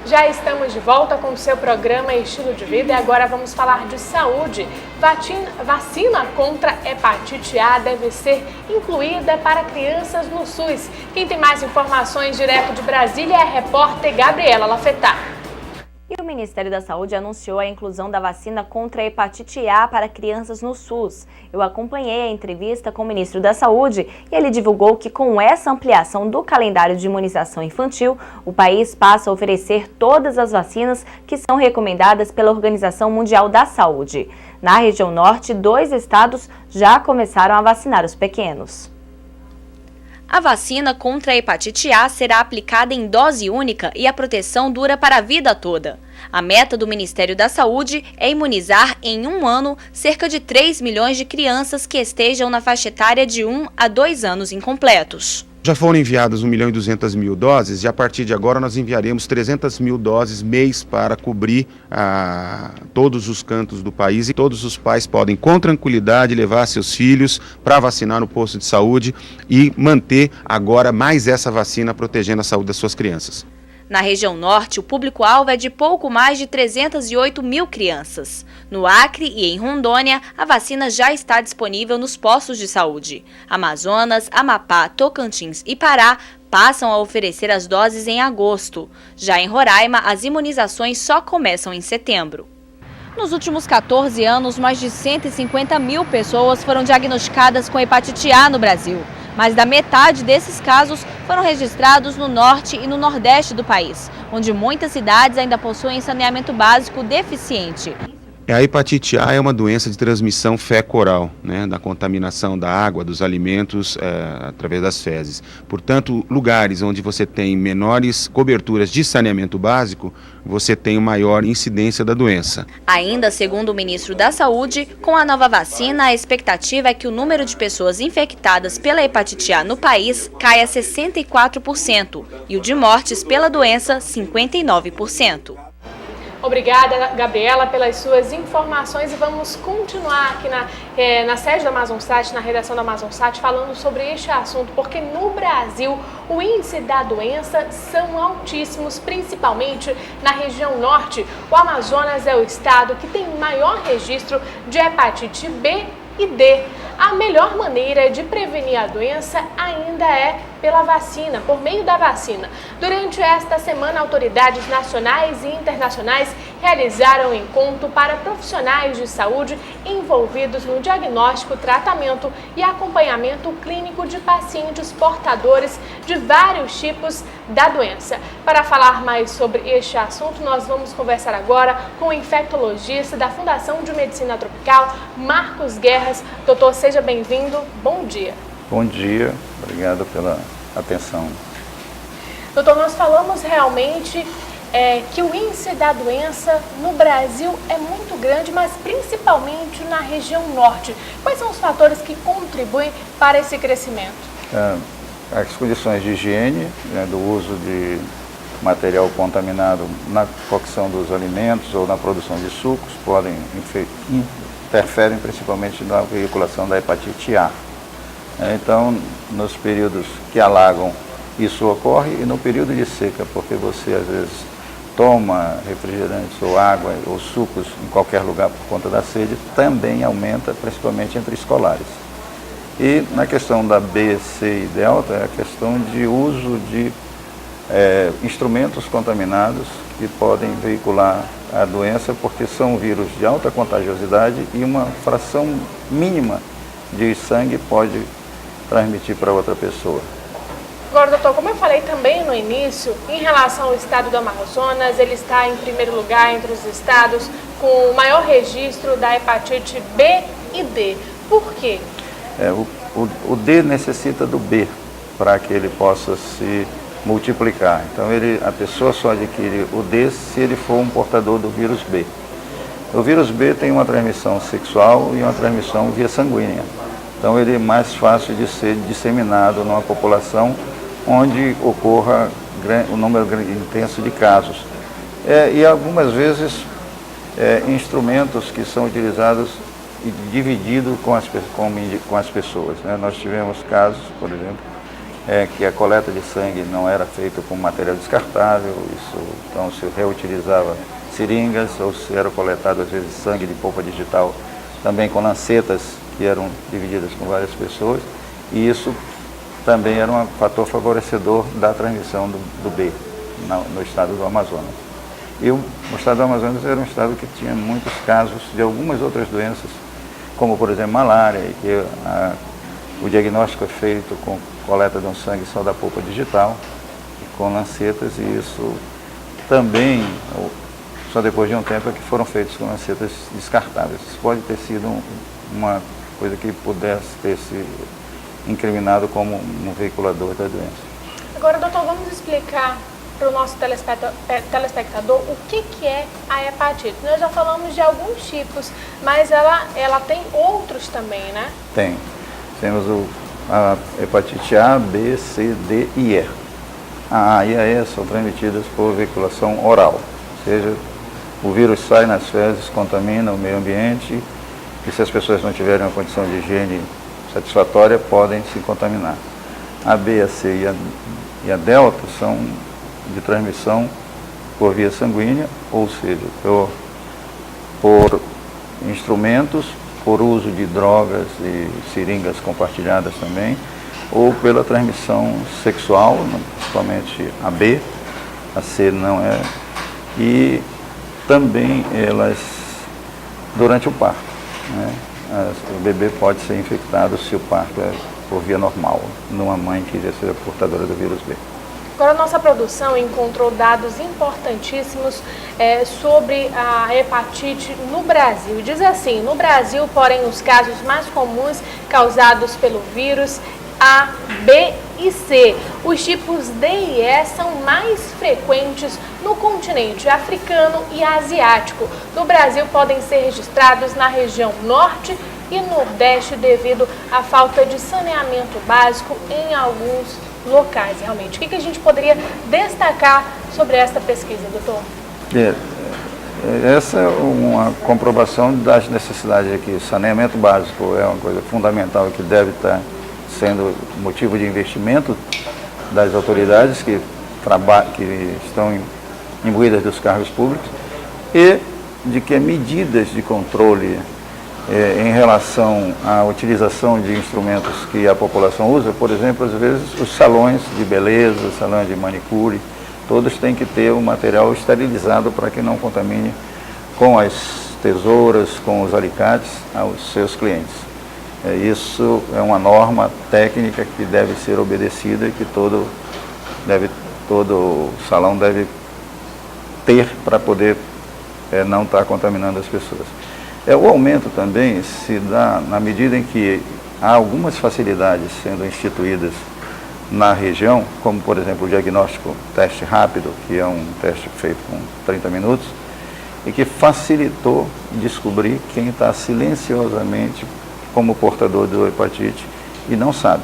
Já estamos de volta com o seu programa Estilo de Vida e agora vamos falar de saúde. Vacina contra hepatite A deve ser incluída para crianças no SUS. Quem tem mais informações direto de Brasília é a repórter Gabriela Lafetar. E o Ministério da Saúde anunciou a inclusão da vacina contra a hepatite A para crianças no SUS. Eu acompanhei a entrevista com o ministro da Saúde e ele divulgou que com essa ampliação do calendário de imunização infantil, o país passa a oferecer todas as vacinas que são recomendadas pela Organização Mundial da Saúde. Na região norte, 2 estados já começaram a vacinar os pequenos. A vacina contra a hepatite A será aplicada em dose única e a proteção dura para a vida toda. A meta do Ministério da Saúde é imunizar em 1 ano cerca de 3 milhões de crianças que estejam na faixa etária de 1 a 2 anos incompletos. Já foram enviadas 1.200.000 doses e a partir de agora nós enviaremos 300.000 doses mês para cobrir todos os cantos do país e todos os pais podem com tranquilidade levar seus filhos para vacinar no posto de saúde e manter agora mais essa vacina protegendo a saúde das suas crianças. Na região norte, o público-alvo é de pouco mais de 308 mil crianças. No Acre e em Rondônia, a vacina já está disponível nos postos de saúde. Amazonas, Amapá, Tocantins e Pará passam a oferecer as doses em agosto. Já em Roraima, as imunizações só começam em setembro. Nos últimos 14 anos, mais de 150 mil pessoas foram diagnosticadas com hepatite A no Brasil. Mais da metade desses casos foram registrados no norte e no nordeste do país, onde muitas cidades ainda possuem saneamento básico deficiente. A hepatite A é uma doença de transmissão fecal-oral, da contaminação da água, dos alimentos, através das fezes. Portanto, lugares onde você tem menores coberturas de saneamento básico, você tem maior incidência da doença. Ainda segundo o ministro da Saúde, com a nova vacina, a expectativa é que o número de pessoas infectadas pela hepatite A no país caia a 64% e o de mortes pela doença, 59%. Obrigada, Gabriela, pelas suas informações e vamos continuar aqui na sede da Amazonsat, na redação da Amazonsat, falando sobre este assunto, porque no Brasil o índice da doença são altíssimos, principalmente na região norte. O Amazonas é o estado que tem maior registro de hepatite B e D. A melhor maneira de prevenir a doença ainda é pela vacina, por meio da vacina. Durante esta semana, autoridades nacionais e internacionais realizaram um encontro para profissionais de saúde envolvidos no diagnóstico, tratamento e acompanhamento clínico de pacientes portadores de vários tipos da doença. Para falar mais sobre este assunto, nós vamos conversar agora com o infectologista da Fundação de Medicina Tropical, Marcos Guerras. Doutor, seja bem-vindo. Bom dia. Bom dia, obrigado pela atenção. Doutor, nós falamos realmente que o índice da doença no Brasil é muito grande, mas principalmente na região norte. Quais são os fatores que contribuem para esse crescimento? As condições de higiene, do uso de material contaminado na cocção dos alimentos ou na produção de sucos, interferem principalmente na veiculação da hepatite A. Então, nos períodos que alagam, isso ocorre, e no período de seca, porque você às vezes toma refrigerantes ou água ou sucos em qualquer lugar por conta da sede, também aumenta, principalmente entre escolares. E na questão da B, C e delta, é a questão de uso de instrumentos contaminados que podem veicular a doença, porque são vírus de alta contagiosidade e uma fração mínima de sangue pode transmitir para outra pessoa. Agora, doutor, como eu falei também no início, em relação ao estado do Amazonas, ele está em primeiro lugar entre os estados com o maior registro da hepatite B e D. Por quê? O D necessita do B para que ele possa se multiplicar. Então, a pessoa só adquire o D se ele for um portador do vírus B. O vírus B tem uma transmissão sexual e uma transmissão via sanguínea. Então, ele é mais fácil de ser disseminado numa população onde ocorra um número intenso de casos. E algumas vezes instrumentos que são utilizados dividido com as pessoas, né? Nós tivemos casos, por exemplo, que a coleta de sangue não era feita com material descartável, então se reutilizava seringas, ou se era coletado às vezes sangue de polpa digital também com lancetas que eram divididas com várias pessoas, e isso também era um fator favorecedor da transmissão do B no estado do Amazonas. E o estado do Amazonas era um estado que tinha muitos casos de algumas outras doenças, como por exemplo malária, e que o diagnóstico é feito com coleta de um sangue só da polpa digital, com lancetas, e isso também, só depois de um tempo, é que foram feitos com lancetas descartáveis. Isso pode ter sido uma coisa que pudesse ter se incriminado como um veiculador da doença. Agora, doutor, vamos explicar para o nosso telespectador o que é a hepatite. Nós já falamos de alguns tipos, mas ela tem outros também, né? Tem. Temos a hepatite A, B, C, D e E. A A e a E são transmitidas por veiculação oral, ou seja, o vírus sai nas fezes, contamina o meio ambiente, e se as pessoas não tiverem uma condição de higiene satisfatória, podem se contaminar. A B, a C e a delta são de transmissão por via sanguínea, ou seja, por instrumentos, por uso de drogas e seringas compartilhadas também, ou pela transmissão sexual, principalmente a B, a C não é, e também elas durante o parto, né? O bebê pode ser infectado se o parto é por via normal, numa mãe que já seja portadora do vírus B. Agora, a nossa produção encontrou dados importantíssimos sobre a hepatite no Brasil. Diz assim: no Brasil, porém, os casos mais comuns causados pelo vírus A, B e C. Os tipos D e E são mais frequentes no continente africano e asiático. No Brasil, podem ser registrados na região norte e nordeste devido à falta de saneamento básico em alguns locais, realmente. O que a gente poderia destacar sobre esta pesquisa, doutor? Essa é uma comprovação das necessidades aqui. Saneamento básico é uma coisa fundamental que deve estar sendo motivo de investimento das autoridades que estão imbuídas dos cargos públicos, e de que medidas de controle em relação à utilização de instrumentos que a população usa, por exemplo, às vezes os salões de beleza, salões de manicure, todos têm que ter o material esterilizado para que não contamine com as tesouras, com os alicates aos seus clientes. Isso é uma norma técnica que deve ser obedecida e que todo salão deve ter para poder não estar contaminando as pessoas. O aumento também se dá na medida em que há algumas facilidades sendo instituídas na região, como por exemplo o diagnóstico teste rápido, que é um teste feito com 30 minutos, e que facilitou descobrir quem está silenciosamente como portador da hepatite e não sabe,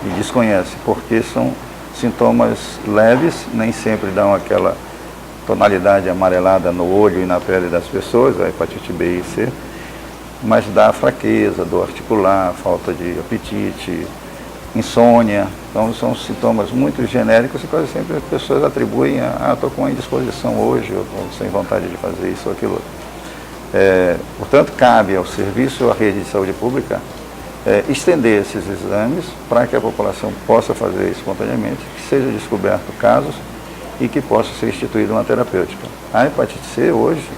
e desconhece, porque são sintomas leves, nem sempre dão aquela tonalidade amarelada no olho e na pele das pessoas, a hepatite B e C, mas dá fraqueza, dor articular, falta de apetite, insônia. Então são sintomas muito genéricos e quase sempre as pessoas atribuem estou com indisposição hoje, ou sem vontade de fazer isso ou aquilo. Portanto, cabe ao serviço, à rede de saúde pública, estender esses exames para que a população possa fazer espontaneamente, que seja descoberto casos e que possa ser instituída uma terapêutica. A hepatite C hoje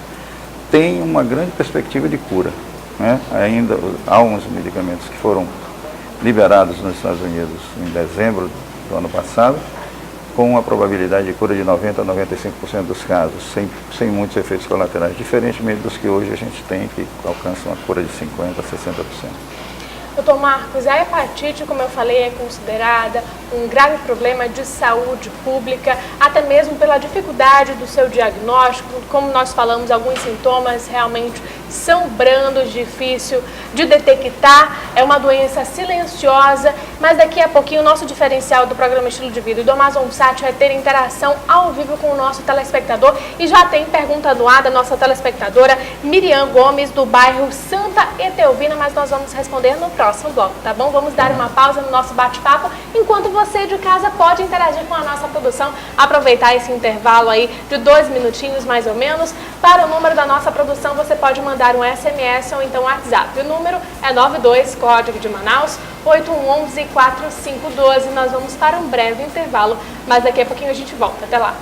tem uma grande perspectiva de cura, né? Ainda há uns medicamentos que foram liberados nos Estados Unidos em dezembro do ano passado, com uma probabilidade de cura de 90% a 95% dos casos, sem muitos efeitos colaterais, diferentemente dos que hoje a gente tem, que alcançam uma cura de 50% a 60%. Doutor Marcos, a hepatite, como eu falei, é considerada um grave problema de saúde pública, até mesmo pela dificuldade do seu diagnóstico. Como nós falamos, alguns sintomas realmente são brandos, difícil de detectar, é uma doença silenciosa, mas daqui a pouquinho o nosso diferencial do programa Estilo de Vida e do AmazonSat é ter interação ao vivo com o nosso telespectador, e já tem pergunta no ar da nossa telespectadora Miriam Gomes, do bairro Santa Etelvina, mas nós vamos responder no próximo bloco, tá bom? Vamos dar uma pausa no nosso bate-papo, enquanto você de casa pode interagir com a nossa produção, aproveitar esse intervalo aí de 2 minutinhos mais ou menos. Para o número da nossa produção você pode mandar um SMS ou então um WhatsApp. O número é 92, código de Manaus, 8111-4512. Nós vamos para um breve intervalo, mas daqui a pouquinho a gente volta. Até lá!